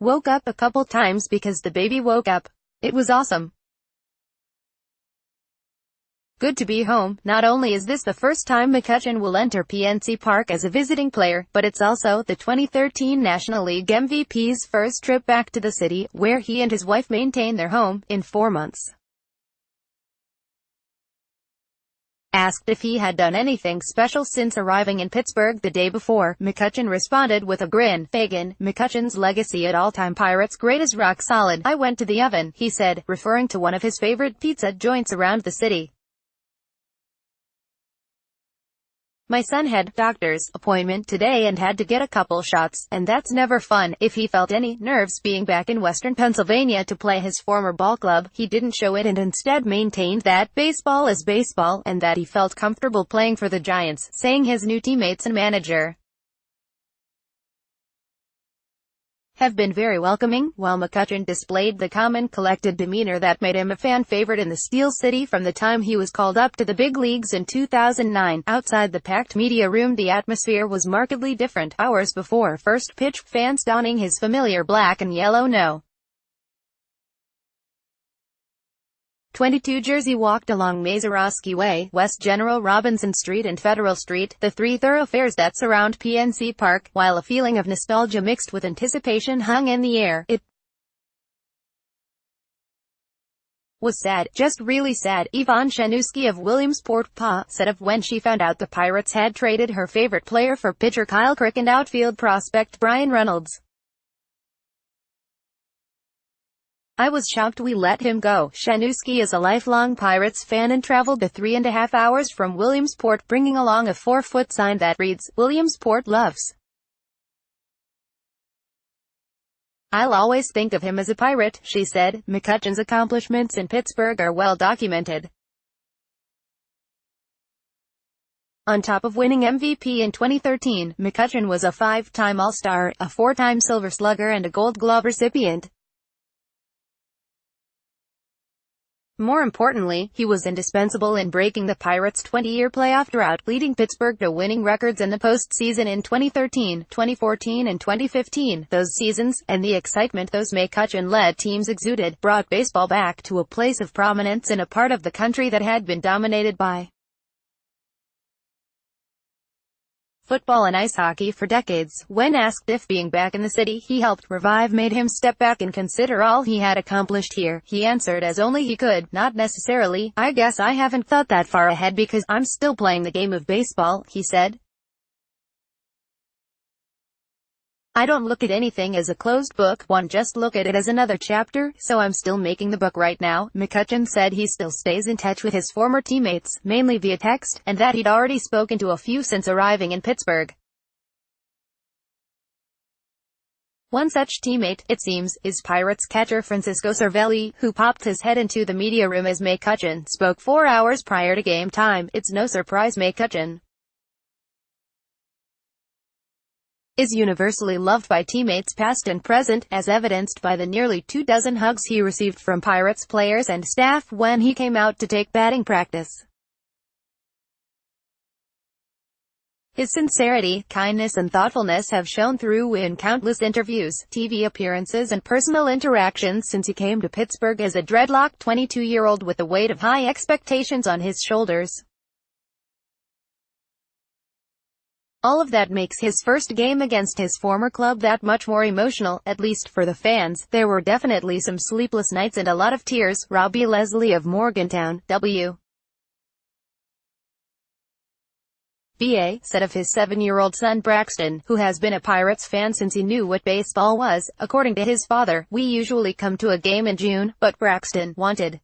Woke up a couple times because the baby woke up. It was awesome. Good to be home. Not only is this the first time McCutchen will enter PNC Park as a visiting player, but it's also the 2013 National League MVP's first trip back to the city, where he and his wife maintain their home, in 4 months. Asked if he had done anything special since arriving in Pittsburgh the day before, McCutchen responded with a grin. Fagan, McCutchen's legacy at all-time Pirates great is rock solid. I went to the oven, he said, referring to one of his favorite pizza joints around the city. My son had doctor's appointment today and had to get a couple shots, and that's never fun. If he felt any nerves being back in Western Pennsylvania to play his former ball club, he didn't show it and instead maintained that baseball is baseball, and that he felt comfortable playing for the Giants, saying his new teammates and manager have been very welcoming, while McCutchen displayed the calm and collected demeanor that made him a fan favorite in the Steel City from the time he was called up to the big leagues in 2009. Outside the packed media room, the atmosphere was markedly different. Hours before first pitch, fans donning his familiar black and yellow No. 22 jersey walked along Mazeroski Way, West General Robinson Street and Federal Street, the three thoroughfares that surround PNC Park, while a feeling of nostalgia mixed with anticipation hung in the air. It was sad, just really sad, Yvonne Shanuski of Williamsport, PA, said of when she found out the Pirates had traded her favorite player for pitcher Kyle Crick and outfield prospect Brian Reynolds. I was shocked we let him go. Shanuski is a lifelong Pirates fan and traveled the 3.5 hours from Williamsport, bringing along a 4-foot sign that reads, "Williamsport loves." I'll always think of him as a Pirate, she said. McCutchen's accomplishments in Pittsburgh are well documented. On top of winning MVP in 2013, McCutchen was a 5-time All-Star, a 4-time Silver Slugger and a Gold Glove recipient. More importantly, he was indispensable in breaking the Pirates' 20-year playoff drought, leading Pittsburgh to winning records in the postseason in 2013, 2014 and 2015. Those seasons, and the excitement those McCutchen-led teams exuded, brought baseball back to a place of prominence in a part of the country that had been dominated by football and ice hockey for decades. When asked if being back in the city he helped revive made him step back and consider all he had accomplished here, he answered as only he could, "Not necessarily. I guess I haven't thought that far ahead because I'm still playing the game of baseball," he said. I don't look at anything as a closed book, one just look at it as another chapter, so I'm still making the book right now. McCutchen said he still stays in touch with his former teammates, mainly via text, and that he'd already spoken to a few since arriving in Pittsburgh. One such teammate, it seems, is Pirates catcher Francisco Cervelli, who popped his head into the media room as McCutchen spoke 4 hours prior to game time. It's no surprise McCutchen is universally loved by teammates past and present, as evidenced by the nearly 24 hugs he received from Pirates players and staff when he came out to take batting practice. His sincerity, kindness and thoughtfulness have shown through in countless interviews, TV appearances and personal interactions since he came to Pittsburgh as a dreadlocked 22-year-old with the weight of high expectations on his shoulders. All of that makes his first game against his former club that much more emotional, at least for the fans. There were definitely some sleepless nights and a lot of tears. Robbie Leslie of Morgantown, W. VA, said of his 7-year-old son Braxton, who has been a Pirates fan since he knew what baseball was. According to his father, "We usually come to a game in June, but Braxton wanted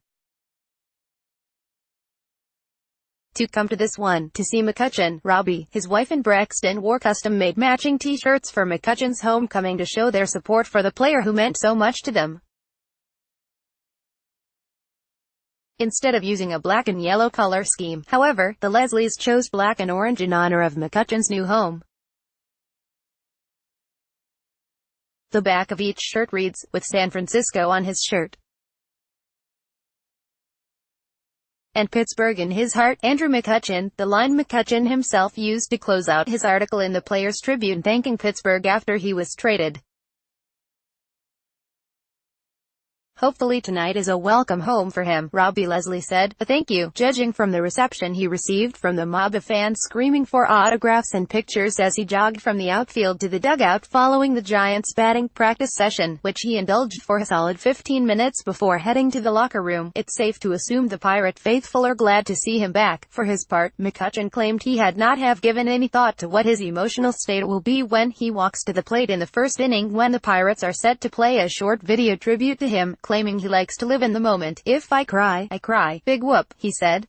to come to this one, to see McCutchen." Robbie, his wife and Braxton wore custom-made matching t-shirts for McCutchen's homecoming to show their support for the player who meant so much to them. Instead of using a black and yellow color scheme, however, the Leslies chose black and orange in honor of McCutchen's new home. The back of each shirt reads, "With San Francisco on his shirt and Pittsburgh in his heart." Andrew McCutchen, the line McCutchen himself used to close out his article in the Players Tribune thanking Pittsburgh after he was traded. Hopefully tonight is a welcome home for him, Robbie Leslie said. A thank you, judging from the reception he received from the mob of fans screaming for autographs and pictures as he jogged from the outfield to the dugout following the Giants' batting practice session, which he indulged for a solid 15 minutes before heading to the locker room. It's safe to assume the Pirate faithful are glad to see him back. For his part, McCutchen claimed he had not have given any thought to what his emotional state will be when he walks to the plate in the first inning when the Pirates are set to play a short video tribute to him, claiming he likes to live in the moment. If I cry, I cry. Big whoop, he said.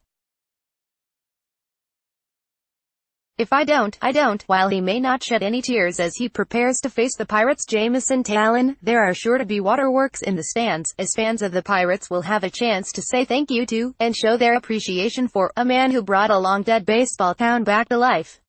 If I don't, I don't. While he may not shed any tears as he prepares to face the Pirates' Jameson Taillon, there are sure to be waterworks in the stands, as fans of the Pirates will have a chance to say thank you to, and show their appreciation for, a man who brought a long-dead baseball town back to life.